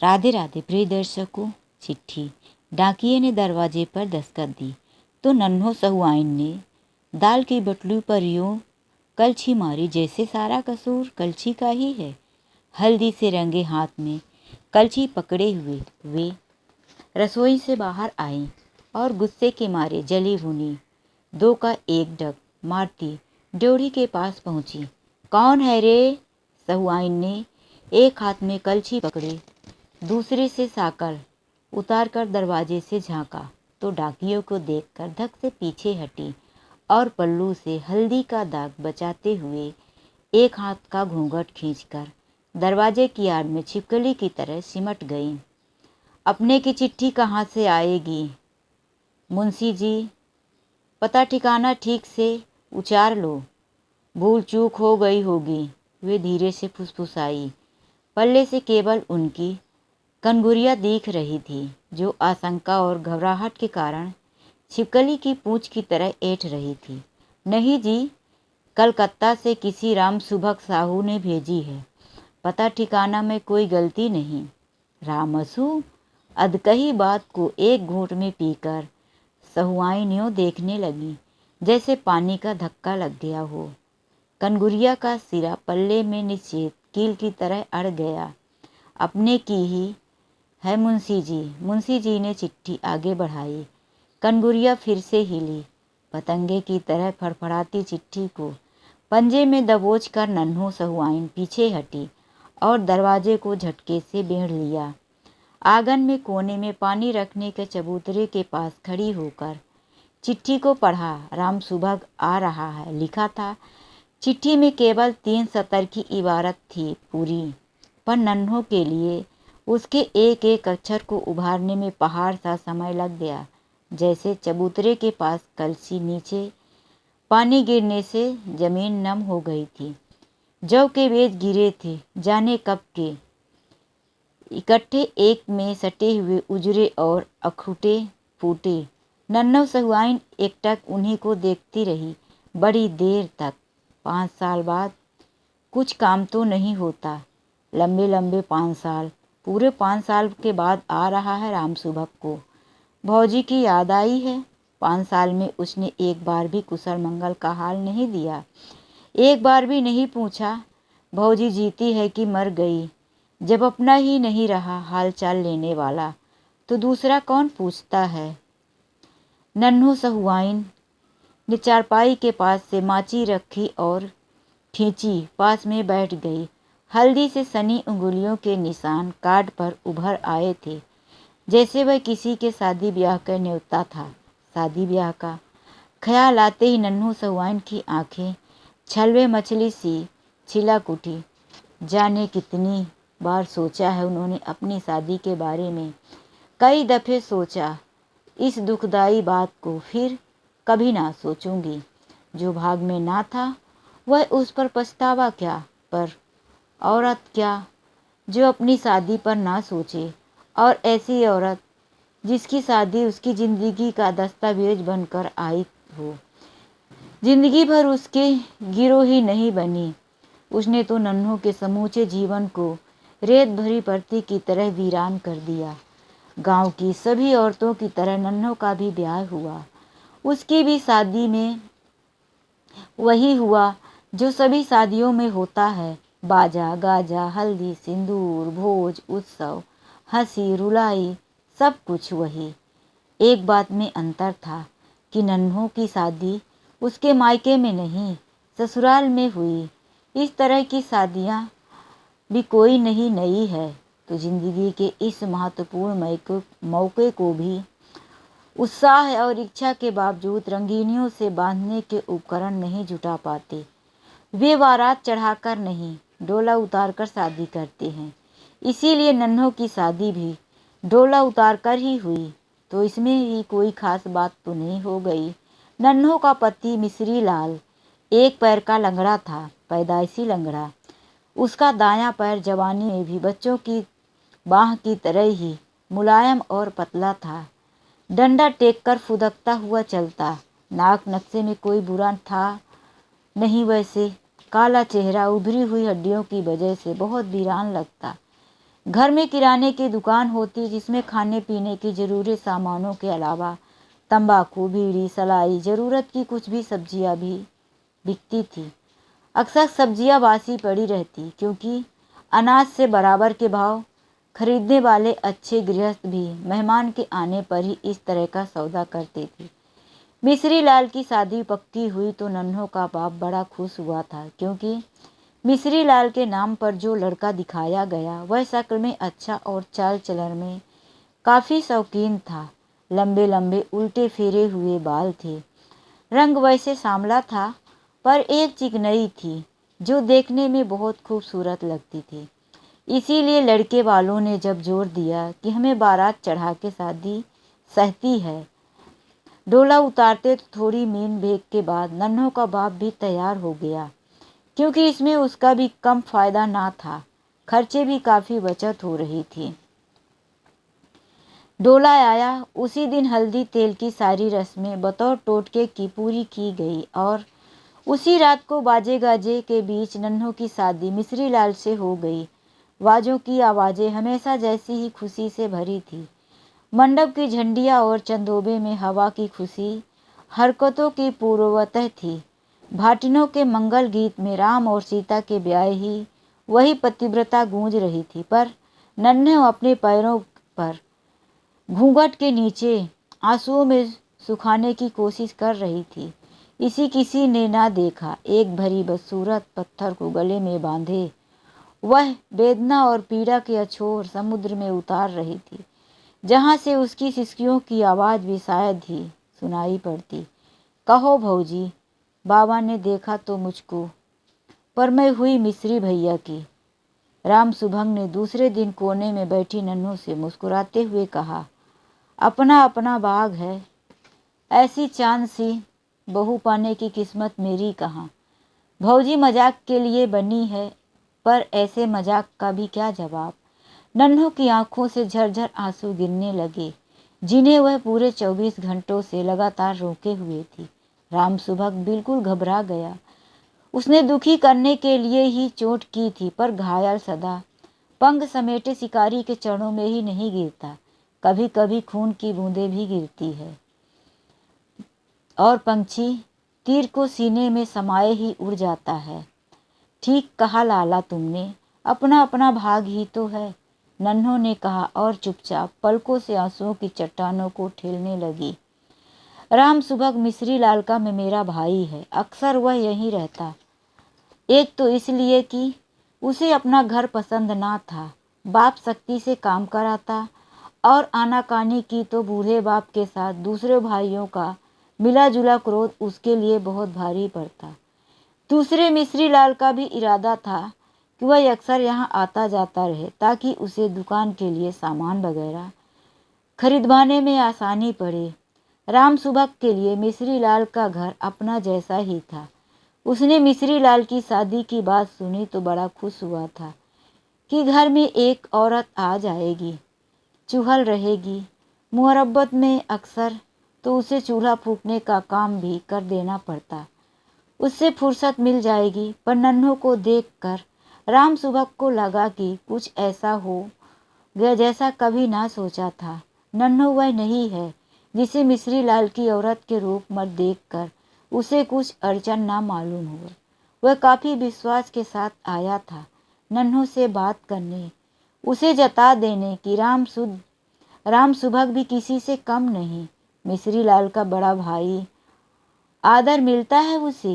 राधे राधे प्रिय दर्शकों। चिट्ठी। डाकिये ने दरवाजे पर दस्तक दी तो नन्हो सहुआइन ने दाल की बटलू पर यूं कलछी मारी जैसे सारा कसूर कलछी का ही है। हल्दी से रंगे हाथ में कलछी पकड़े हुए वे रसोई से बाहर आई और गुस्से के मारे जली भुनी दो का एक डग मारती ड्योढ़ी के पास पहुंची। कौन है रे? सहुआइन ने एक हाथ में कलछी पकड़े दूसरे से साकल उतारकर दरवाजे से झांका तो डाकियों को देखकर धक से पीछे हटी और पल्लू से हल्दी का दाग बचाते हुए एक हाथ का घूंघट खींचकर दरवाजे की आड़ में छिपकली की तरह सिमट गई। अपने की चिट्ठी कहाँ से आएगी? मुंशी जी, पता ठिकाना ठीक से उचार लो, भूल चूक हो गई होगी। वे धीरे से फुसफुसाई। पल्ले से केवल उनकी कनघुरिया दिख रही थी जो आशंका और घबराहट के कारण छिपकली की पूंछ की तरह ऐंठ रही थी। नहीं जी, कलकत्ता से किसी राम सुभग साहू ने भेजी है। पता ठिकाना में कोई गलती नहीं। रामसू? अधकही बात को एक घूंट में पीकर सहुआइन यूं देखने लगी जैसे पानी का धक्का लग गया हो। कनघुरिया का सिरा पल्ले में निश्चित कील की तरह अड़ गया। अपने की ही है मुंशी जी। मुंशी जी ने चिट्ठी आगे बढ़ाई। कनघुरिया फिर से हिली। पतंगे की तरह फड़फड़ाती चिट्ठी को पंजे में दबोच कर नन्हो सहुआइन पीछे हटी और दरवाजे को झटके से बेढ़ लिया। आंगन में कोने में पानी रखने के चबूतरे के पास खड़ी होकर चिट्ठी को पढ़ा। राम सुभग आ रहा है लिखा था। चिट्ठी में केवल 3 सतर की इबारत थी पूरी, पर नन्हो के लिए उसके एक एक अक्षर को उभारने में पहाड़ सा समय लग गया। जैसे चबूतरे के पास कलसी नीचे पानी गिरने से जमीन नम हो गई थी। जौ के बीज गिरे थे, जाने कब के, इकट्ठे एक में सटे हुए उजरे और अखूटे फूटे। नन्हो सहुआइन एकटक उन्हीं को देखती रही बड़ी देर तक। 5 साल बाद कुछ काम तो नहीं होता। लंबे लंबे 5 साल। पूरे 5 साल के बाद आ रहा है राम सुभग को। भौजी की याद आई है। 5 साल में उसने एक बार भी कुशल मंगल का हाल नहीं दिया। एक बार भी नहीं पूछा भौजी जीती है कि मर गई। जब अपना ही नहीं रहा हाल चाल लेने वाला तो दूसरा कौन पूछता है। नन्हो सहुआइन ने चारपाई के पास से माची रखी और खींची पास में बैठ गई। हल्दी से सनी उंगलियों के निशान कार्ड पर उभर आए थे जैसे वह किसी के शादी ब्याह का न्योता था। शादी ब्याह का ख्याल आते ही नन्हो सहुआइन की आंखें छलवे मछली सी छिलक उठी। जाने कितनी बार सोचा है उन्होंने अपनी शादी के बारे में। कई दफ़े सोचा इस दुखदाई बात को फिर कभी ना सोचूंगी। जो भाग में ना था वह उस पर पछतावा क्या। पर औरत क्या जो अपनी शादी पर ना सोचे, और ऐसी औरत जिसकी शादी उसकी ज़िंदगी का दस्तावेज बनकर आई हो, जिंदगी भर उसके गिरोह ही नहीं बनी। उसने तो नन्हो के समूचे जीवन को रेत भरी परती की तरह वीरान कर दिया। गांव की सभी औरतों की तरह नन्हो का भी ब्याह हुआ। उसकी भी शादी में वही हुआ जो सभी शादियों में होता है। बाजा गाजा, हल्दी सिंदूर, भोज उत्सव, हंसी रुलाई, सब कुछ वही। एक बात में अंतर था कि नन्हो की शादी उसके मायके में नहीं ससुराल में हुई। इस तरह की शादियां भी कोई नहीं नई है तो जिंदगी के इस महत्वपूर्ण मौके को भी उत्साह और इच्छा के बावजूद रंगीनियों से बांधने के उपकरण नहीं जुटा पाते। वे बारात चढ़ाकर नहीं डोला उतारकर शादी करते हैं। इसीलिए नन्हो की शादी भी डोला उतारकर ही हुई। तो इसमें ही कोई खास बात तो नहीं हो गई। नन्हो का पति मिश्री लाल एक पैर का लंगड़ा था, पैदाइशी लंगड़ा। उसका दायां पैर जवानी में भी बच्चों की बाह की तरह ही मुलायम और पतला था। डंडा टेक कर फुदकता हुआ चलता। नाक नक्शे में कोई बुरा था नहीं, वैसे काला चेहरा उभरी हुई हड्डियों की वजह से बहुत वीरान लगता। घर में किराने की दुकान होती जिसमें खाने पीने की ज़रूरी सामानों के अलावा तंबाकू, बीड़ी, सलाई, ज़रूरत की कुछ भी सब्जियां भी बिकती थी। अक्सर सब्जियां बासी पड़ी रहती क्योंकि अनाज से बराबर के भाव खरीदने वाले अच्छे गृहस्थ भी मेहमान के आने पर ही इस तरह का सौदा करते थे। मिश्री लाल की शादी पक्की हुई तो नन्हों का बाप बड़ा खुश हुआ था क्योंकि मिश्री लाल के नाम पर जो लड़का दिखाया गया वह शक्ल में अच्छा और चाल चलन में काफ़ी शौकीन था। लंबे लंबे उल्टे फेरे हुए बाल थे, रंग वैसे सांवला था पर एक चिकनई थी जो देखने में बहुत खूबसूरत लगती थी। इसीलिए लड़के वालों ने जब जोर दिया कि हमें बारात चढ़ा के शादी सहती है, डोला उतारते तो थोड़ी मीन भेद के बाद नन्हों का बाप भी तैयार हो गया क्योंकि इसमें उसका भी कम फायदा ना था, खर्चे भी काफ़ी बचत हो रही थी। डोला आया। उसी दिन हल्दी तेल की सारी रस्में बतौर टोटके की पूरी की गई और उसी रात को बाजे गाजे के बीच नन्हों की शादी मिश्री लाल से हो गई। बाजों की आवाज़ें हमेशा जैसी ही खुशी से भरी थी। मंडप की झंडियाँ और चंदोबे में हवा की खुशी हरकतों की पूर्ववतः थी। भाटिनों के मंगल गीत में राम और सीता के ब्याह ही वही पतिव्रता गूंज रही थी, पर नन्हे अपने पैरों पर घूंघट के नीचे आंसुओं में सुखाने की कोशिश कर रही थी। इसी किसी ने ना देखा, एक भरी बदसूरत पत्थर को गले में बांधे वह वेदना और पीड़ा के अछोर समुद्र में उतार रही थी, जहाँ से उसकी सिसकियों की आवाज़ भी शायद ही सुनाई पड़ती। कहो भौजी, बाबा ने देखा तो मुझको, पर मैं हुई मिश्री भैया की। राम सुभंग ने दूसरे दिन कोने में बैठी नन्हों से मुस्कुराते हुए कहा, अपना अपना बाग है, ऐसी चांद सी बहू पाने की किस्मत मेरी कहाँ। भौजी मजाक के लिए बनी है, पर ऐसे मजाक का भी क्या जवाब। नन्हों की आंखों से झरझर आंसू गिरने लगे, जिन्हें वह पूरे 24 घंटों से लगातार रोके हुए थी। राम सुभग बिल्कुल घबरा गया। उसने दुखी करने के लिए ही चोट की थी, पर घायल सदा पंख समेटे शिकारी के चरणों में ही नहीं गिरता, कभी कभी खून की बूंदें भी गिरती है और पंछी तीर को सीने में समाये ही उड़ जाता है। ठीक कहा लाला तुमने, अपना अपना भाग ही तो है, नन्हों ने कहा और चुपचाप पलकों से आंसुओं की चट्टानों को ठेलने लगी। राम सुभग मिश्री लाल का में मेरा भाई है, अक्सर वह यहीं रहता। एक तो इसलिए कि उसे अपना घर पसंद ना था, बाप सख्ती से काम कराता और आनाकानी की तो बूढ़े बाप के साथ दूसरे भाइयों का मिला जुला क्रोध उसके लिए बहुत भारी पड़ता। दूसरे मिश्री लाल का भी इरादा था कि वह अक्सर यहाँ आता जाता रहे ताकि उसे दुकान के लिए सामान वगैरह खरीदवाने में आसानी पड़े। राम सुभग के लिए मिश्री लाल का घर अपना जैसा ही था। उसने मिश्री लाल की शादी की बात सुनी तो बड़ा खुश हुआ था कि घर में एक औरत आ जाएगी, चूहल रहेगी। मुहर्रबत में अक्सर तो उसे चूल्हा फूकने का काम भी कर देना पड़ता, उससे फुर्सत मिल जाएगी। पर नन्हों को देखकर राम सुभग को लगा कि कुछ ऐसा हो गया जैसा कभी ना सोचा था। नन्हों वह नहीं है जिसे मिश्री लाल की औरत के रूप में देखकर उसे कुछ अड़चन ना मालूम हुआ। वह काफ़ी विश्वास के साथ आया था नन्हों से बात करने, उसे जता देने कि राम सुभग भी किसी से कम नहीं, मिश्री लाल का बड़ा भाई, आदर मिलता है उसे।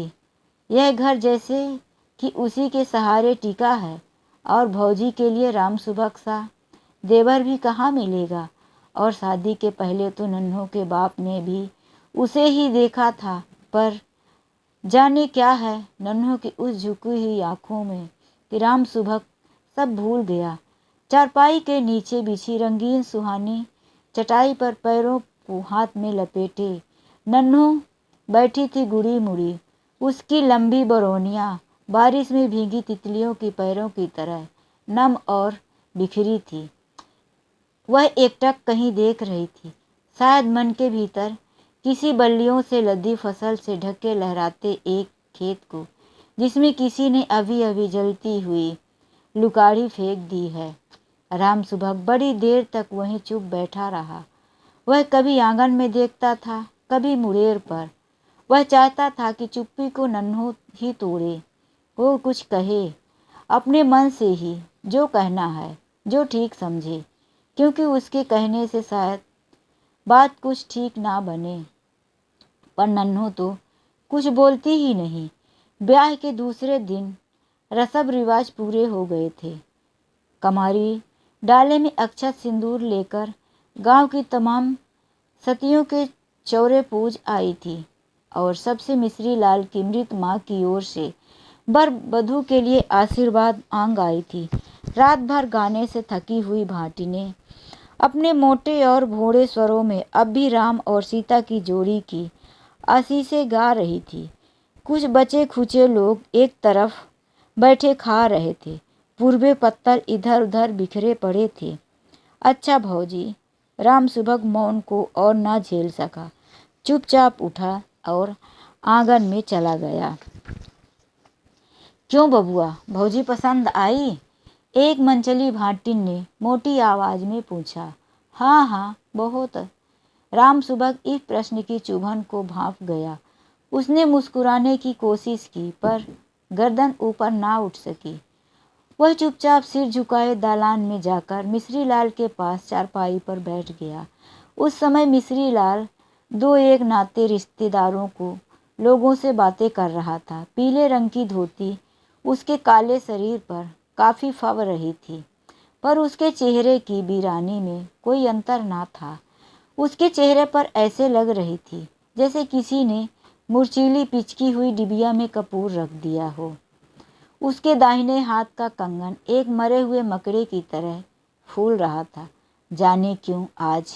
यह घर जैसे कि उसी के सहारे टिका है और भौजी के लिए राम सुभग सा देवर भी कहाँ मिलेगा। और शादी के पहले तो नन्हों के बाप ने भी उसे ही देखा था, पर जाने क्या है नन्हों की उस झुकी हुई आंखों में कि राम सुभग सब भूल गया। चारपाई के नीचे बिछी रंगीन सुहानी चटाई पर पैरों को हाथ में लपेटे नन्हों बैठी थी गुड़ी मुड़ी। उसकी लंबी बरौनियाँ बारिश में भीगी तितलियों की पैरों की तरह नम और बिखरी थी। वह एकटक कहीं देख रही थी, शायद मन के भीतर किसी बल्लियों से लदी फसल से ढके लहराते एक खेत को, जिसमें किसी ने अभी अभी जलती हुई लुकारी फेंक दी है। राम सुबह बड़ी देर तक वहीं चुप बैठा रहा। वह कभी आंगन में देखता था, कभी मुड़ेर पर। वह चाहता था कि चुप्पी को नन्हो ही तोड़े, वो कुछ कहे अपने मन से ही, जो कहना है, जो ठीक समझे, क्योंकि उसके कहने से शायद बात कुछ ठीक ना बने। पर नन्हो तो कुछ बोलती ही नहीं। ब्याह के दूसरे दिन रस्म रिवाज पूरे हो गए थे। कमारी डाले में अक्षत सिंदूर लेकर गांव की तमाम सतियों के चौरे पूज आई थी और सबसे मिश्री लाल की मृत माँ की ओर से वर वधू के लिए आशीर्वाद मांग आई थी। रात भर गाने से थकी हुई भाटी ने अपने मोटे और भोड़े स्वरों में अब भी राम और सीता की जोड़ी की आशीषें गा रही थी। कुछ बचे खुचे लोग एक तरफ बैठे खा रहे थे। पूर्वे पत्थर इधर उधर बिखरे पड़े थे। अच्छा भौजी, राम सुबह मौन को और ना झेल सका। चुपचाप उठा और आंगन में चला गया। क्यों बबुआ, भौजी पसंद आई? एक मंचली भाटिन ने मोटी आवाज में पूछा। हाँ हाँ, बहुत। राम सुबह इस प्रश्न की चुभन को भांप गया। उसने मुस्कुराने की कोशिश की, पर गर्दन ऊपर ना उठ सकी। वह चुपचाप सिर झुकाए दालान में जाकर मिश्री लाल के पास चारपाई पर बैठ गया। उस समय मिश्री लाल दो एक नाते रिश्तेदारों को लोगों से बातें कर रहा था। पीले रंग की धोती उसके काले शरीर पर काफ़ी फब रही थी, पर उसके चेहरे की वीरानी में कोई अंतर ना था। उसके चेहरे पर ऐसे लग रही थी जैसे किसी ने मुर्चीली पिचकी हुई डिबिया में कपूर रख दिया हो। उसके दाहिने हाथ का कंगन एक मरे हुए मकड़े की तरह फूल रहा था। जाने क्यों आज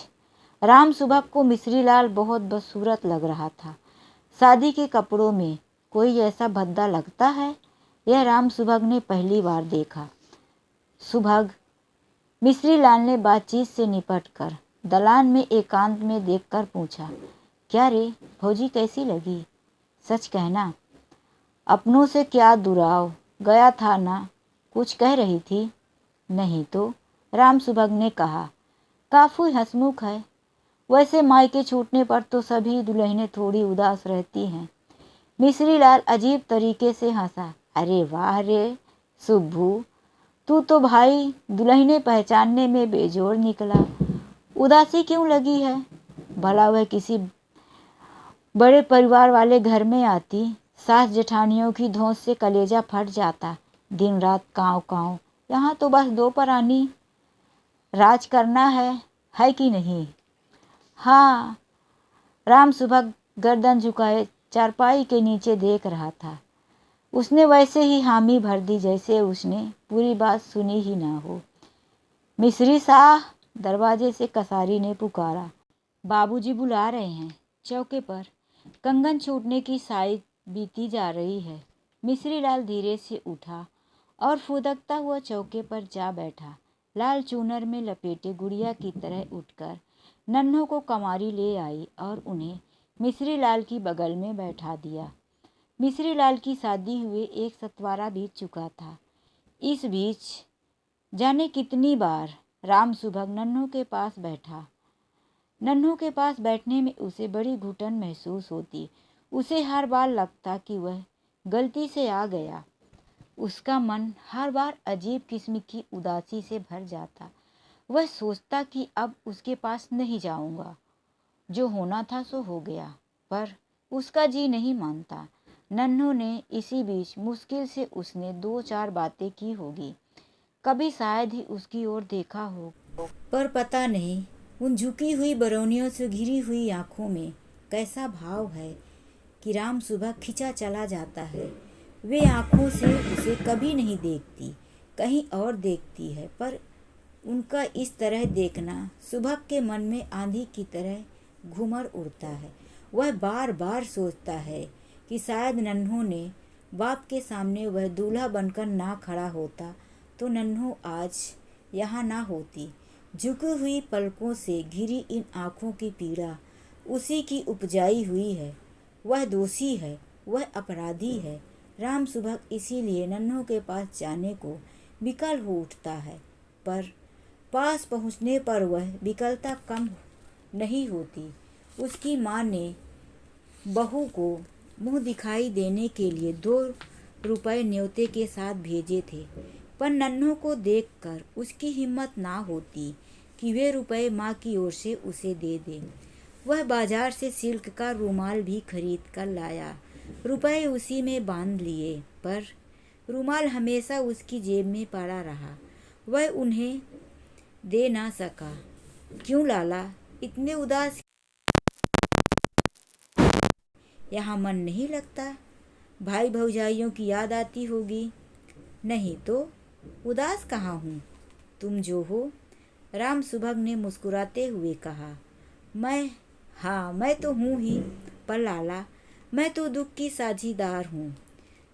राम सुबह को मिश्री लाल बहुत बदसूरत लग रहा था। शादी के कपड़ों में कोई ऐसा भद्दा लगता है, यह राम सुबह ने पहली बार देखा। सुबह मिश्री लाल ने बातचीत से निपटकर दलान में एकांत में देखकर पूछा, क्या रे भौजी, कैसी लगी? सच कहना, अपनों से क्या दुराव गया था ना? कुछ कह रही थी? नहीं तो, राम सुबह ने कहा। काफी हंसमुख है। वैसे मायके छूटने पर तो सभी दुल्हनें थोड़ी उदास रहती हैं। मिश्री लाल अजीब तरीके से हंसा। अरे वाह रे सुब्बू, तू तो भाई दुल्हनें पहचानने में बेजोड़ निकला। उदासी क्यों लगी है? भला वह किसी बड़े परिवार वाले घर में आती, सास जेठानियों की धौंस से कलेजा फट जाता। दिन रात काँव काँव, यहाँ तो बस दो परानी राज करना है कि नहीं? हाँ। राम सुबह गर्दन झुकाए चारपाई के नीचे देख रहा था। उसने वैसे ही हामी भर दी जैसे उसने पूरी बात सुनी ही ना हो। मिश्री साह, दरवाजे से कसारी ने पुकारा। बाबूजी बुला रहे हैं। चौके पर कंगन छूटने की साई बीती जा रही है। मिश्री लाल धीरे से उठा और फुदकता हुआ चौके पर जा बैठा। लाल चूनर में लपेटे गुड़िया की तरह उठकर नन्हों को कमारी ले आई और उन्हें मिश्री लाल की बगल में बैठा दिया। मिश्री लाल की शादी हुए एक सतवारा बीत चुका था। इस बीच जाने कितनी बार राम सुबह नन्हों के पास बैठा। नन्हों के पास बैठने में उसे बड़ी घुटन महसूस होती। उसे हर बार लगता कि वह गलती से आ गया। उसका मन हर बार अजीब किस्म की उदासी से भर जाता। वह सोचता कि अब उसके पास नहीं जाऊंगा, जो होना था सो हो गया, पर उसका जी नहीं मानता। नन्हों ने इसी बीच मुश्किल से उसने दो चार बातें की होगी, कभी शायद ही उसकी ओर देखा हो, पर पता नहीं उन झुकी हुई बरौनियों से घिरी हुई आंखों में कैसा भाव है कि राम सुबह खिंचा चला जाता है। वे आंखों से उसे कभी नहीं देखती, कहीं और देखती है, पर उनका इस तरह देखना सुबह के मन में आंधी की तरह घूमर उड़ता है। वह बार बार सोचता है कि शायद नन्हों ने बाप के सामने वह दूल्हा बनकर ना खड़ा होता तो नन्हों आज यहाँ ना होती। झुकी हुई पलकों से घिरी इन आँखों की पीड़ा उसी की उपजाई हुई है। वह दोषी है, वह अपराधी है। राम सुबह इसीलिए नन्हों के पास जाने को विकल हो उठता है, पर पास पहुंचने पर वह विकलता कम नहीं होती। उसकी माँ ने बहू को मुंह दिखाई देने के लिए 2 रुपए न्योते के साथ भेजे थे, पर नन्हों को देखकर उसकी हिम्मत ना होती कि वे रुपए माँ की ओर से उसे दे दे। वह बाजार से सिल्क का रुमाल भी खरीद कर लाया। रुपए उसी में बांध लिए, पर रुमाल हमेशा उसकी जेब में पड़ा रहा। वह उन्हें दे ना सका। क्यों लाला, इतने उदास? यहाँ मन नहीं लगता? भाई भौजाइयों की याद आती होगी। नहीं तो उदास कहाँ हूँ, तुम जो हो, राम सुभग ने मुस्कुराते हुए कहा। मैं तो हूँ ही, पर लाला, मैं तो दुख की साझीदार हूँ।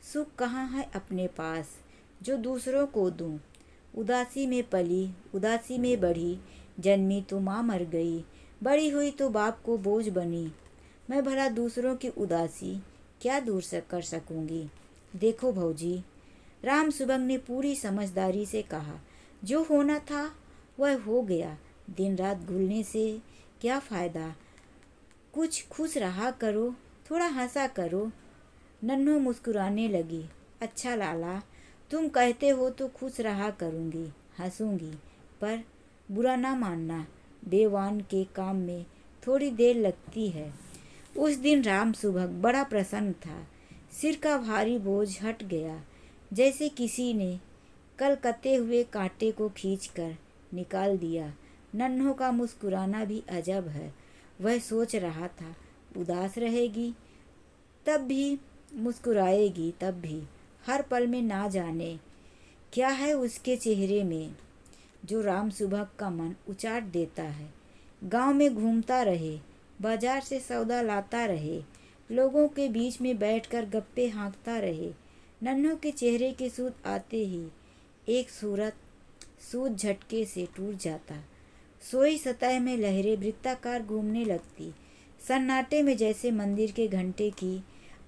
सुख कहाँ है अपने पास जो दूसरों को दूँ। उदासी में पली, उदासी में बढ़ी, जन्मी तो माँ मर गई, बड़ी हुई तो बाप को बोझ बनी। मैं भला दूसरों की उदासी क्या दूर से कर सकूंगी। देखो भौजी, राम सुबह ने पूरी समझदारी से कहा, जो होना था वह हो गया। दिन रात घुलने से क्या फ़ायदा। कुछ खुश रहा करो, थोड़ा हंसा करो। नन्हो मुस्कुराने लगी। अच्छा लाला, तुम कहते हो तो खुश रहा करूँगी, हंसूंगी, पर बुरा ना मानना, बेवान के काम में थोड़ी देर लगती है। उस दिन राम सुबह बड़ा प्रसन्न था। सिर का भारी बोझ हट गया, जैसे किसी ने कल कते हुए कांटे को खींचकर निकाल दिया। नन्हों का मुस्कुराना भी अजब है। वह सोच रहा था, उदास रहेगी तब भी, मुस्कुराएगी तब भी, हर पल में ना जाने क्या है उसके चेहरे में जो राम सुबह का मन उचाट देता है। गांव में घूमता रहे, बाजार से सौदा लाता रहे, लोगों के बीच में बैठकर गप्पे हाँकता रहे। नन्हों के चेहरे के सूद आते ही एक सूरत सूद झटके से टूट जाता। सोई सतह में लहरें वृत्ताकार घूमने लगती। सन्नाटे में जैसे मंदिर के घंटे की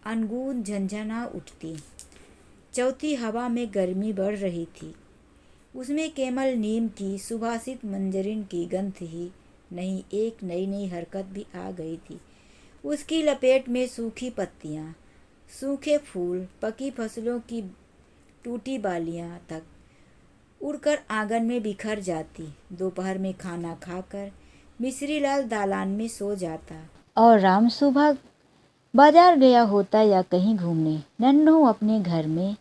अनगूंज झंझना उठती। चौथी हवा में गर्मी बढ़ रही थी। उसमें केवल नीम की सुभाषित मंजरिन की गंध ही नहीं, एक नई नई हरकत भी आ गई थी। उसकी लपेट में सूखी पत्तियाँ, सूखे फूल, पकी फसलों की टूटी बालियाँ तक उड़कर आंगन में बिखर जाती। दोपहर में खाना खाकर मिश्रीलाल दालान में सो जाता और राम सुबह बाजार गया होता या कहीं घूमने। नन्हो अपने घर में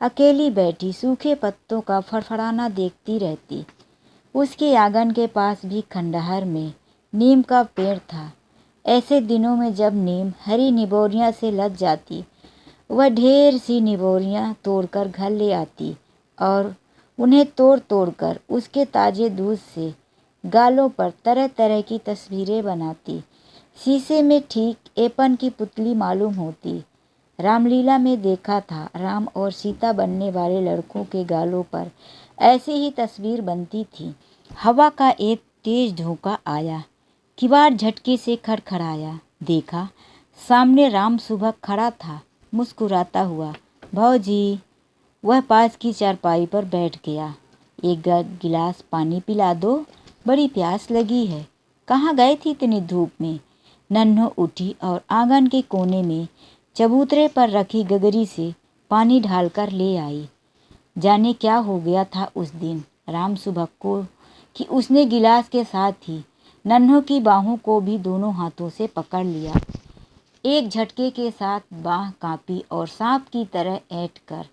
अकेली बैठी सूखे पत्तों का फड़फड़ाना देखती रहती। उसके आंगन के पास भी खंडहर में नीम का पेड़ था। ऐसे दिनों में जब नीम हरी निबोरियां से लद जाती, वह ढेर सी निबोरियां तोड़कर घर ले आती और उन्हें तोड़ तोड़कर उसके ताजे दूध से गालों पर तरह तरह की तस्वीरें बनाती। शीशे में ठीक एपन की पुतली मालूम होती। रामलीला में देखा था, राम और सीता बनने वाले लड़कों के गालों पर ऐसी ही तस्वीर बनती थी। हवा का एक तेज झोंका आया, किवाड़ झटके से खड़खड़ाया। देखा, सामने राम सुबह खड़ा था, मुस्कुराता हुआ। भौजी, वह पास की चारपाई पर बैठ गया। एक गिलास पानी पिला दो, बड़ी प्यास लगी है। कहाँ गए थी इतनी धूप में? नन्हो उठी और आंगन के कोने में चबूतरे पर रखी गगरी से पानी ढालकर ले आई। जाने क्या हो गया था उस दिन राम सुबह को कि उसने गिलास के साथ ही नन्हों की बाहों को भी दोनों हाथों से पकड़ लिया। एक झटके के साथ बाह कांपी और सांप की तरह ऐंठ कर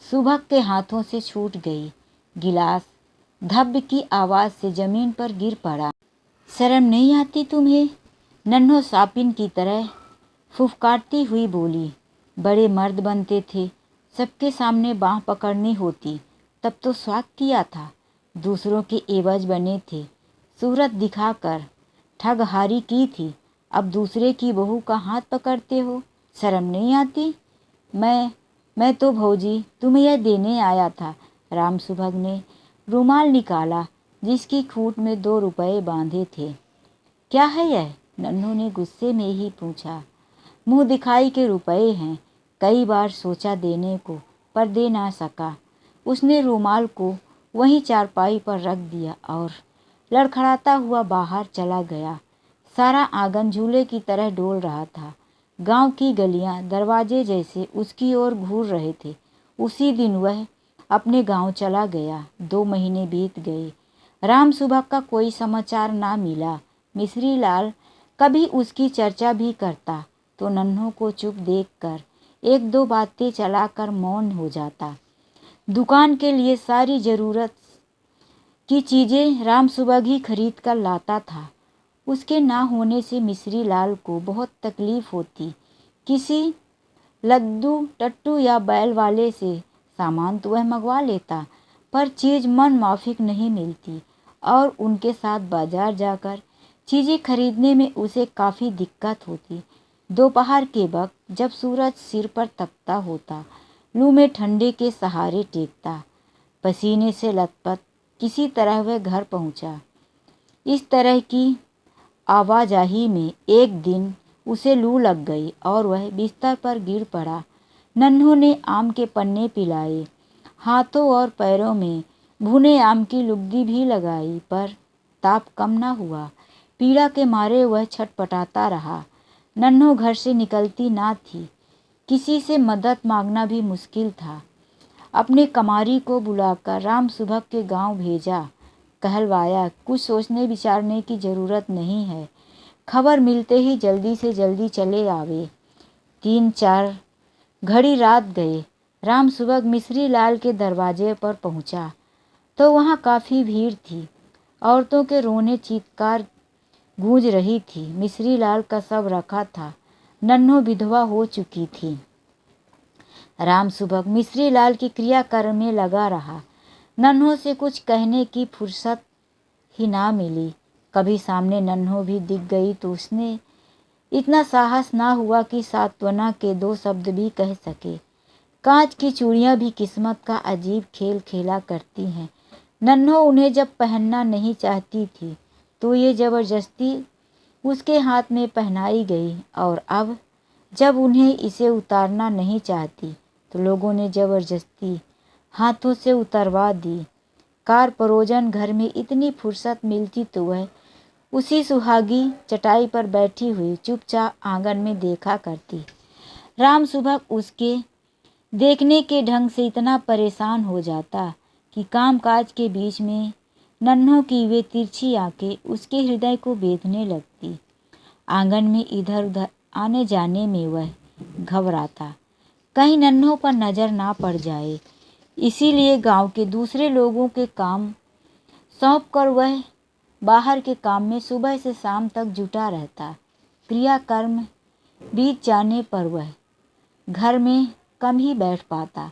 सुबह के हाथों से छूट गई। गिलास धब की आवाज़ से जमीन पर गिर पड़ा। शर्म नहीं आती तुम्हें? नन्हो सापिन की तरह फुफकारती हुई बोली। बड़े मर्द बनते थे, सबके सामने बाह पकड़नी होती, तब तो स्वाग किया था। दूसरों के एवज बने थे, सूरत दिखाकर ठगहारी की थी। अब दूसरे की बहू का हाथ पकड़ते हो, शर्म नहीं आती? मैं तो भौजी तुम्हें यह देने आया था। राम सुभग ने रुमाल निकाला जिसकी खूंट में 2 रुपए बांधे थे। क्या है यह? नन्हों ने गुस्से में ही पूछा। मुंह दिखाई के रुपए हैं। कई बार सोचा देने को, पर दे ना सका। उसने रुमाल को वहीं चारपाई पर रख दिया और लड़खड़ाता हुआ बाहर चला गया। सारा आंगन झूले की तरह डोल रहा था। गांव की गलियां दरवाजे जैसे उसकी ओर घूर रहे थे। उसी दिन वह अपने गांव चला गया। 2 महीने बीत गए। राम सुबह का कोई समाचार ना मिला। मिश्री लाल कभी उसकी चर्चा भी करता तो नन्हों को चुप देखकर 1-2 बातें चलाकर मौन हो जाता। दुकान के लिए सारी जरूरत की चीज़ें राम सुबह ही खरीद कर लाता था। उसके ना होने से मिश्री लाल को बहुत तकलीफ होती। किसी लद्दू टट्टू या बैल वाले से सामान तो वह मंगवा लेता, पर चीज़ मन माफिक नहीं मिलती और उनके साथ बाजार जाकर चीज़ें खरीदने में उसे काफ़ी दिक्कत होती। दोपहर के वक्त जब सूरज सिर पर तपता होता, लू में ठंडे के सहारे टेकता, पसीने से लथपथ किसी तरह वह घर पहुंचा। इस तरह की आवाजाही में एक दिन उसे लू लग गई और वह बिस्तर पर गिर पड़ा। नन्हों ने आम के पन्ने पिलाए, हाथों और पैरों में भुने आम की लुगदी भी लगाई, पर ताप कम न हुआ। पीड़ा के मारे वह छटपटाता रहा। नन्हों घर से निकलती ना थी। किसी से मदद मांगना भी मुश्किल था। अपने कमारी को बुलाकर राम सुबह के गांव भेजा। कहलवाया, कुछ सोचने विचारने की जरूरत नहीं है, खबर मिलते ही जल्दी से जल्दी चले आवे। 3-4 घड़ी रात गए। राम सुबह मिश्री लाल के दरवाजे पर पहुंचा तो वहां काफ़ी भीड़ थी। औरतों के रोने चीत्कार गूंज रही थी। मिश्री लाल का शव रखा था। नन्हों विधवा हो चुकी थी। राम सुबह मिश्री लाल की क्रियाकर्म में लगा रहा। नन्हों से कुछ कहने की फुर्सत ही ना मिली। कभी सामने नन्हों भी दिख गई तो उसने इतना साहस ना हुआ कि सांत्वना के 2 शब्द भी कह सके। कांच की चूड़ियां भी किस्मत का अजीब खेल खेला करती हैं। नन्हों उन्हें जब पहनना नहीं चाहती थी तो ये जबरदस्ती उसके हाथ में पहनाई गई, और अब जब उन्हें इसे उतारना नहीं चाहती तो लोगों ने जबरदस्ती हाथों से उतरवा दी। कार परोजन घर में इतनी फुर्सत मिलती तो वह उसी सुहागी चटाई पर बैठी हुई चुपचाप आंगन में देखा करती। राम सुबह उसके देखने के ढंग से इतना परेशान हो जाता कि कामकाज के बीच में नन्हों की वे तिरछी आंखें उसके हृदय को बेधने लगती। आंगन में इधर उधर आने जाने में वह घबराता, कहीं नन्हों पर नजर ना पड़ जाए। इसीलिए गांव के दूसरे लोगों के काम सौंप कर वह बाहर के काम में सुबह से शाम तक जुटा रहता। क्रियाकर्म बीत जाने पर वह घर में कम ही बैठ पाता।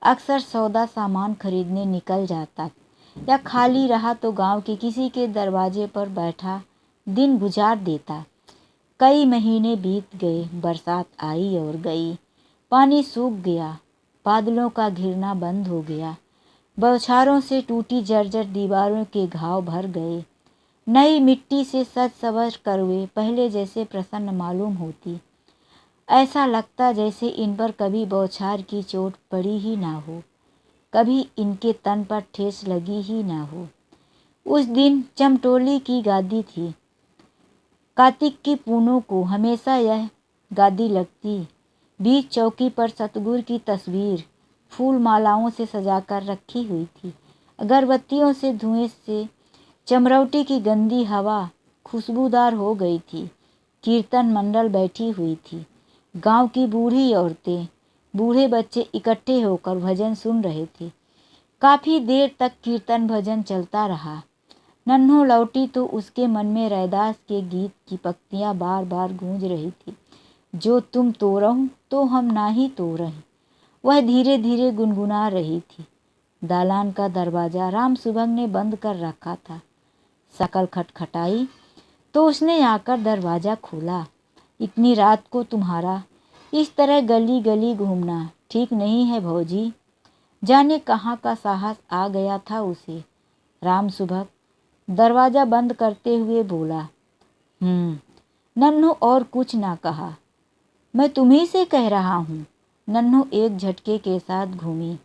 अक्सर सौदा सामान खरीदने निकल जाता या खाली रहा तो गांव के किसी के दरवाजे पर बैठा दिन गुजार देता। कई महीने बीत गए। बरसात आई और गई। पानी सूख गया। बादलों का घिरना बंद हो गया। बौछारों से टूटी जर्जर दीवारों के घाव भर गए। नई मिट्टी से सज संवर कर वे पहले जैसे प्रसन्न मालूम होती। ऐसा लगता जैसे इन पर कभी बौछार की चोट पड़ी ही ना हो, कभी इनके तन पर ठेस लगी ही ना हो। उस दिन चमटोली की गादी थी। कार्तिक की पूनों को हमेशा यह गादी लगती। बीच चौकी पर सतगुरु की तस्वीर फूल मालाओं से सजाकर रखी हुई थी। अगरबत्तियों से धुएं से चमरौटी की गंदी हवा खुशबूदार हो गई थी। कीर्तन मंडल बैठी हुई थी। गांव की बूढ़ी औरतें, बूढ़े बच्चे इकट्ठे होकर भजन सुन रहे थे। काफ़ी देर तक कीर्तन भजन चलता रहा। नन्हों लौटी तो उसके मन में रैदास के गीत की पंक्तियां बार बार गूंज रही थी। जो तुम तोड़हु तो हम नाही तोड़हि, वह धीरे धीरे गुनगुना रही थी। दालान का दरवाज़ा राम सुबह ने बंद कर रखा था। शकल खटखटाई तो उसने आकर दरवाज़ा खोला। इतनी रात को तुम्हारा इस तरह गली गली घूमना ठीक नहीं है भौजी। जाने कहाँ का साहस आ गया था उसे। राम सुबह दरवाज़ा बंद करते हुए बोला, नन्हों और कुछ ना कहा। मैं तुम्ही से कह रहा हूँ। नन्हों एक झटके के साथ घूमी।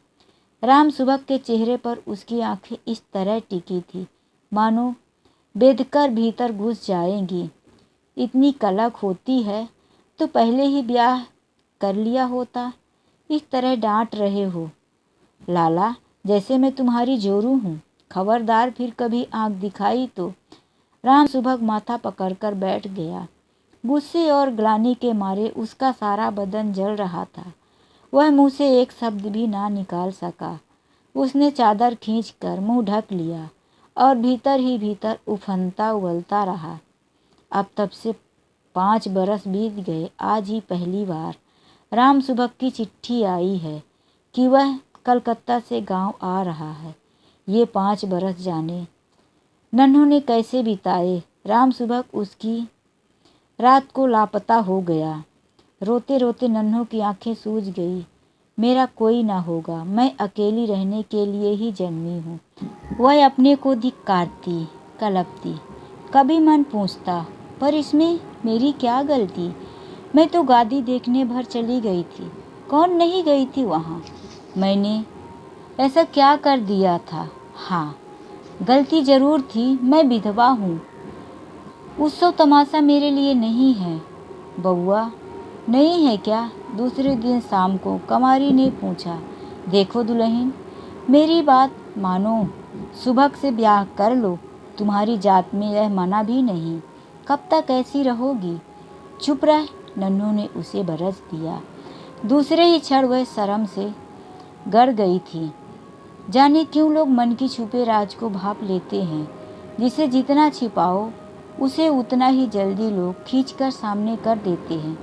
राम सुभग के चेहरे पर उसकी आंखें इस तरह टिकी थी मानो बेधकर भीतर घुस जाएंगी। इतनी कलक होती है तो पहले ही ब्याह कर लिया होता। इस तरह डांट रहे हो लाला, जैसे मैं तुम्हारी जोरू हूँ। खबरदार फिर कभी आंख दिखाई तो। राम सुभग माथा पकड़कर बैठ गया। गुस्से और ग्लानि के मारे उसका सारा बदन जल रहा था। वह मुंह से एक शब्द भी ना निकाल सका। उसने चादर खींचकर मुंह ढक लिया और भीतर ही भीतर उफनता उबलता रहा। अब तब से 5 बरस बीत गए। आज ही पहली बार राम सुभग की चिट्ठी आई है कि वह कलकत्ता से गांव आ रहा है। ये 5 बरस जाने नन्हों ने कैसे बिताए। राम सुभग उसकी रात को लापता हो गया। रोते रोते नन्हों की आंखें सूज गई। मेरा कोई ना होगा, मैं अकेली रहने के लिए ही जन्मी हूँ। वह अपने को धिक्कारती, कलपती। कभी मन पूछता, पर इसमें मेरी क्या गलती। मैं तो गादी देखने भर चली गई थी। कौन नहीं गई थी वहाँ। मैंने ऐसा क्या कर दिया था। हाँ, गलती जरूर थी। मैं विधवा हूँ। उत्सव तमाशा मेरे लिए नहीं है। बउआ नहीं है क्या। दूसरे दिन शाम को कमारी ने पूछा, देखो दुल्हन, मेरी बात मानो, सुभग से ब्याह कर लो। तुम्हारी जात में यह मना भी नहीं। कब तक ऐसी रहोगी। चुप रह। नन्हों ने उसे बरस दिया। दूसरे ही क्षण वह शर्म से गड़ गई थी। जाने क्यों लोग मन की छुपे राज को भाप लेते हैं। जिसे जितना छिपाओ उसे उतना ही जल्दी लोग खींचकर सामने कर देते हैं।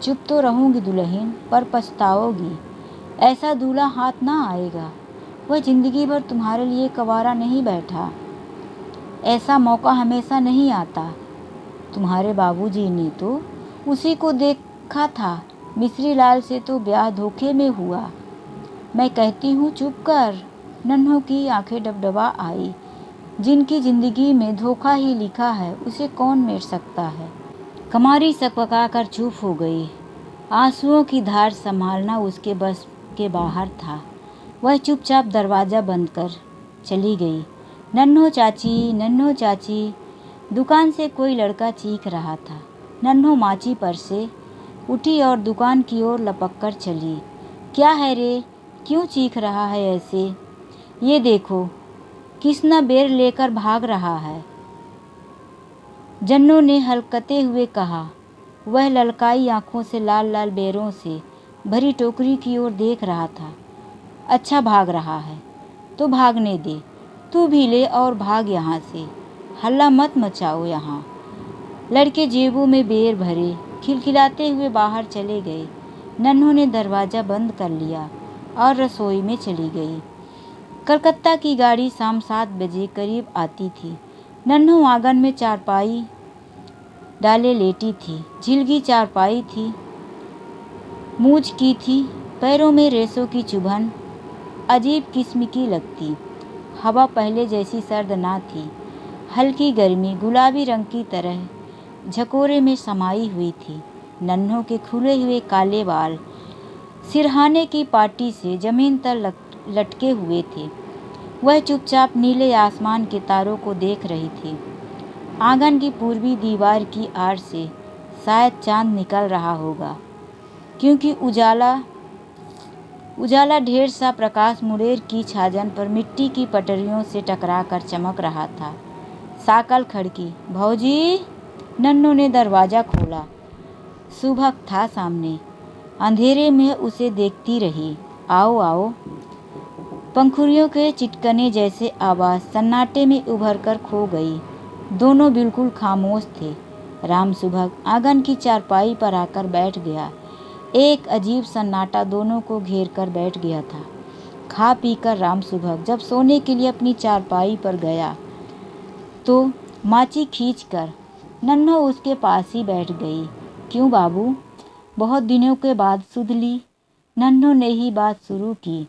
चुप तो रहूंगी दुल्हन, पर पछताओगी। ऐसा दूल्हा हाथ ना आएगा। वह जिंदगी भर तुम्हारे लिए कंवारा नहीं बैठा। ऐसा मौका हमेशा नहीं आता। तुम्हारे बाबूजी ने तो उसी को देखा था। मिश्री लाल से तो ब्याह धोखे में हुआ। मैं कहती हूँ चुप कर। नन्हों की आंखें डबडबा आई। जिनकी जिंदगी में धोखा ही लिखा है उसे कौन मेट सकता है। कमारी सकपकाकर चुप हो गई। आंसुओं की धार संभालना उसके बस के बाहर था। वह चुपचाप दरवाज़ा बंद कर चली गई। नन्हो चाची, नन्हो चाची। दुकान से कोई लड़का चीख रहा था। नन्हो माची पर से उठी और दुकान की ओर लपक कर चली। क्या है रे, क्यों चीख रहा है ऐसे। ये देखो, किसना बेर लेकर भाग रहा है। जन्नों ने हलकते हुए कहा। वह ललकाई आंखों से लाल लाल बेरों से भरी टोकरी की ओर देख रहा था। अच्छा भाग रहा है तो भागने दे। तू भी ले और भाग यहाँ से। हल्ला मत मचाओ यहाँ। लड़के जेबों में बेर भरे खिलखिलाते हुए बाहर चले गए। नन्हों ने दरवाज़ा बंद कर लिया और रसोई में चली गई। कलकत्ता की गाड़ी शाम 7 बजे करीब आती थी। नन्हों आंगन में चारपाई डाले लेटी थी। झिलगी चारपाई थी, मूछ की थी। पैरों में रेशों की चुभन अजीब किस्म की लगती। हवा पहले जैसी सर्द ना थी। हल्की गर्मी गुलाबी रंग की तरह झकोरे में समाई हुई थी। नन्हों के खुले हुए काले बाल सिरहाने की पाटी से जमीन पर लटके हुए थे। वह चुपचाप नीले आसमान के तारों को देख रही थी। आंगन की पूर्वी दीवार की आड़ से शायद चांद निकल रहा होगा, क्योंकि उजाला ढेर सा प्रकाश मुड़ेर की छाजन पर मिट्टी की पटरियों से टकराकर चमक रहा था। साकल खड़की। भौजी। नन्हों ने दरवाज़ा खोला। सुभग था सामने। अंधेरे में उसे देखती रही। आओ आओ। पंखुड़ियों के चिटकने जैसे आवाज़ सन्नाटे में उभर कर खो गई। दोनों बिल्कुल खामोश थे। राम सुभग आंगन की चारपाई पर आकर बैठ गया। एक अजीब सन्नाटा दोनों को घेर कर बैठ गया था। खा पी कर राम सुभग जब सोने के लिए अपनी चारपाई पर गया तो माची खींचकर नन्हो उसके पास ही बैठ गई। क्यों बाबू, बहुत दिनों के बाद सुध ली। नन्हो ने ही बात शुरू की।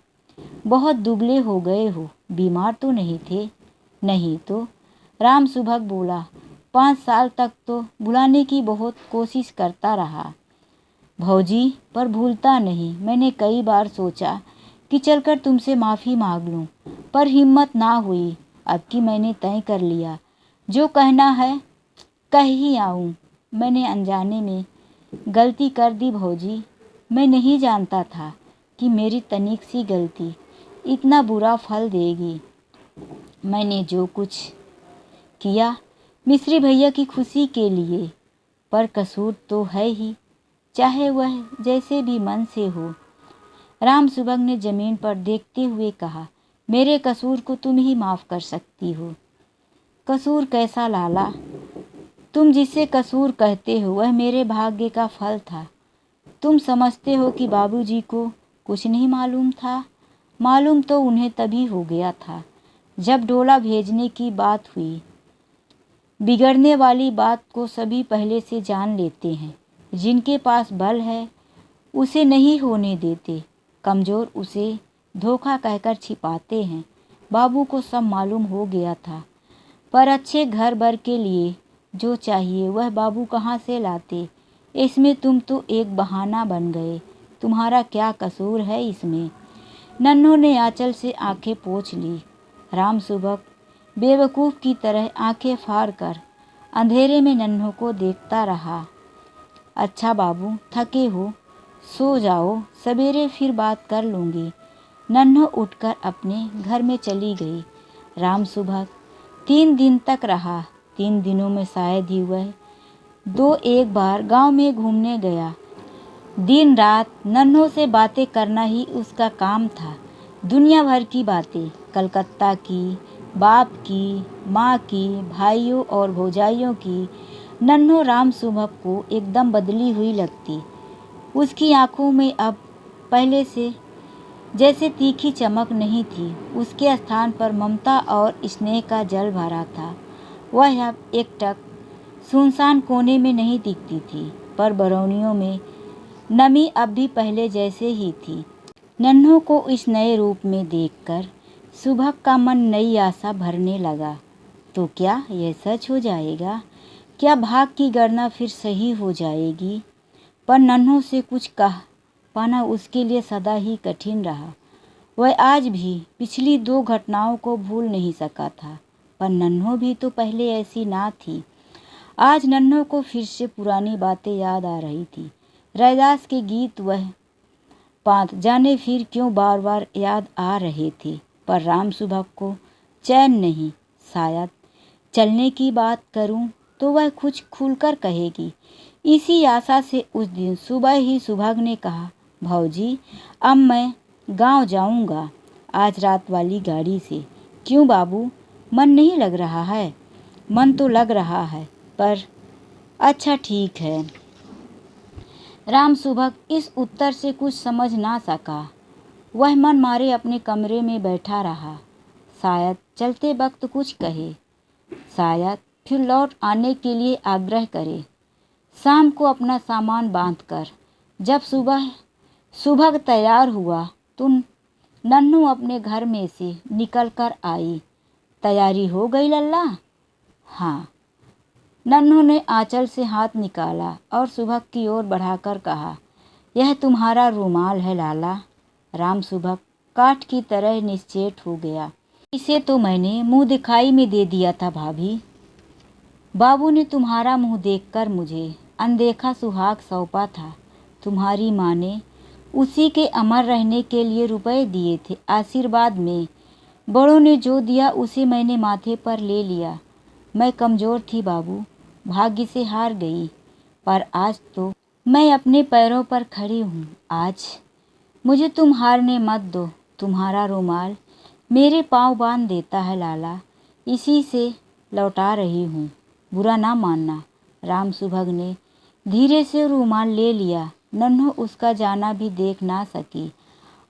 बहुत दुबले हो गए हो। बीमार तो नहीं थे। नहीं तो, राम सुभग बोला। 5 साल तक तो बुलाने की बहुत कोशिश करता रहा भौजी, पर भूलता नहीं। मैंने कई बार सोचा कि चलकर तुमसे माफ़ी मांग लूं, पर हिम्मत ना हुई। अब कि मैंने तय कर लिया, जो कहना है कह ही आऊँ। मैंने अनजाने में गलती कर दी भौजी। मैं नहीं जानता था कि मेरी तनिक सी गलती इतना बुरा फल देगी। मैंने जो कुछ किया मिश्री भैया की खुशी के लिए, पर कसूर तो है ही, चाहे वह जैसे भी मन से हो। राम सुभग ने जमीन पर देखते हुए कहा, मेरे कसूर को तुम ही माफ़ कर सकती हो। कसूर कैसा लाला? तुम जिसे कसूर कहते हो वह मेरे भाग्य का फल था। तुम समझते हो कि बाबूजी को कुछ नहीं मालूम था? मालूम तो उन्हें तभी हो गया था जब डोला भेजने की बात हुई। बिगड़ने वाली बात को सभी पहले से जान लेते हैं। जिनके पास बल है उसे नहीं होने देते, कमज़ोर उसे धोखा कहकर छिपाते हैं। बाबू को सब मालूम हो गया था, पर अच्छे घर बर के लिए जो चाहिए वह बाबू कहाँ से लाते? इसमें तुम तो एक बहाना बन गए। तुम्हारा क्या कसूर है इसमें? नन्हों ने आंचल से आंखें पोंछ ली। राम सुभग बेवकूफ़ की तरह आंखें फाड़ कर अंधेरे में नन्हों को देखता रहा। अच्छा बाबू, थके हो, सो जाओ, सवेरे फिर बात कर लूँगी। नन्हों उठकर अपने घर में चली गई। राम सुभग 3 दिन तक रहा। 3 दिनों में शायद ही वह 2-1 बार गांव में घूमने गया। दिन रात नन्हों से बातें करना ही उसका काम था। दुनिया भर की बातें, कलकत्ता की, बाप की, माँ की, भाइयों और भौजाइयों की। नन्हों राम सुभग को एकदम बदली हुई लगती। उसकी आंखों में अब पहले से जैसे तीखी चमक नहीं थी। उसके स्थान पर ममता और स्नेह का जल भरा था। वह अब एकटक सुनसान कोने में नहीं दिखती थी, पर बरौनियों में नमी अब भी पहले जैसे ही थी। नन्हों को इस नए रूप में देखकर सुभग का मन नई आशा भरने लगा। तो क्या यह सच हो जाएगा? क्या भाग की गणना फिर सही हो जाएगी? पर नन्हों से कुछ कह पाना उसके लिए सदा ही कठिन रहा। वह आज भी पिछली 2 घटनाओं को भूल नहीं सका था, पर नन्हों भी तो पहले ऐसी ना थी। आज नन्हों को फिर से पुरानी बातें याद आ रही थी। रैदास के गीत वह पांत जाने फिर क्यों बार बार याद आ रहे थे, पर राम सुभग को चैन नहीं। शायद चलने की बात करूं तो वह कुछ खुलकर कहेगी। इसी आशा से उस दिन सुबह ही सुभग ने कहा, भौजी अब मैं गांव जाऊंगा, आज रात वाली गाड़ी से। क्यों बाबू, मन नहीं लग रहा है? मन तो लग रहा है, पर अच्छा ठीक है। राम सुभग इस उत्तर से कुछ समझ ना सका। वह मन मारे अपने कमरे में बैठा रहा। शायद चलते वक्त कुछ कहे, शायद फिर लौट आने के लिए आग्रह करे। शाम को अपना सामान बांधकर जब सुभग तैयार हुआ तो नन्हों अपने घर में से निकल कर आई। तैयारी हो गई लल्ला? हाँ। नन्हों ने आंचल से हाथ निकाला और सुभग की ओर बढ़ाकर कहा, यह तुम्हारा रुमाल है लाला। राम सुभग काठ की तरह निश्चेत हो गया। इसे तो मैंने मुंह दिखाई में दे दिया था भाभी। बाबू ने तुम्हारा मुंह देखकर मुझे अनदेखा सुहाग सौंपा था। तुम्हारी माँ ने उसी के अमर रहने के लिए रुपए दिए थे आशीर्वाद में। बड़ों ने जो दिया उसे मैंने माथे पर ले लिया। मैं कमज़ोर थी बाबू, भाग्य से हार गई, पर आज तो मैं अपने पैरों पर खड़ी हूँ। आज मुझे तुम हारने मत दो। तुम्हारा रुमाल मेरे पाँव बांध देता है लाला, इसी से लौटा रही हूँ, बुरा ना मानना। राम सुभग ने धीरे से रुमाल ले लिया। नन्हों उसका जाना भी देख ना सकी।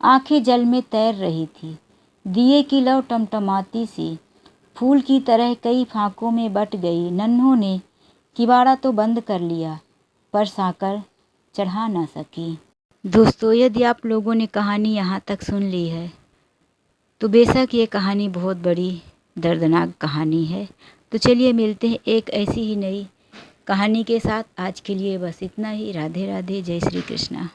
आंखें जल में तैर रही थी। दिए की लौ टमटमाती सी फूल की तरह कई फाकों में बट गई। नन्हों ने किवाड़ा तो बंद कर लिया, पर साकर चढ़ा ना सकी। दोस्तों, यदि आप लोगों ने कहानी यहाँ तक सुन ली है तो बेशक ये कहानी बहुत बड़ी दर्दनाक कहानी है। तो चलिए मिलते हैं एक ऐसी ही नई कहानी के साथ। आज के लिए बस इतना ही। राधे राधे, जय श्री कृष्णा।